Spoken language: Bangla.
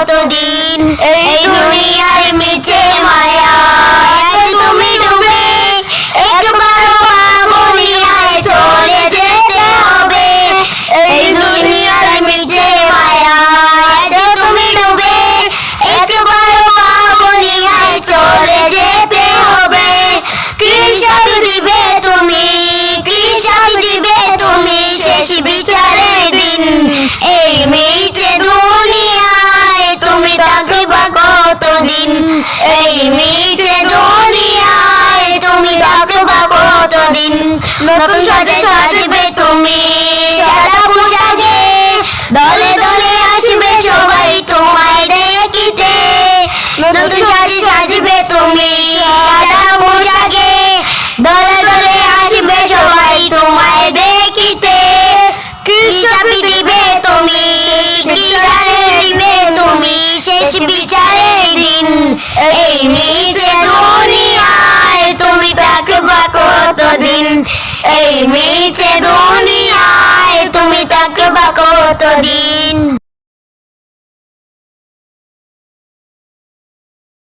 কতদিন এই দুনিয়ার মিছে মায়ায় তুমি ডুবে একবারও মা বলিয়ায় চলে যেতে হবে এই দুনিয়ার মিছে মায়ায় তুমি ডুবে একবারও মা বলিয়ায় চলে যেতে হবে কি সব দিবে তুমি কি সব দিবে তুমি শেষ বিচারের দিন এই মিছে দুনিয়ায় তুমি থাকবা কতদিন এই মিছে দুনিয়ায় তুমি থাকবা কতদিন নতুন সাজে সাজবে তুমি সাদা পোশাকে দলে দলে আসবে সবাই তোমায় দেখিতে নতুন সাজে সাজবে তুমি সাদা পোশাকে দলে দলে আসবে সবাই তোমায় দেখিতে কি সব দিবে তুমি কি দিবে তুমি শেষ বিচারের দিন এই মিছে দুনিয়ায় তুমি থাকবা কতদিন এই মিছে দুনিয়ায় তুমি থাকবা কতদিন।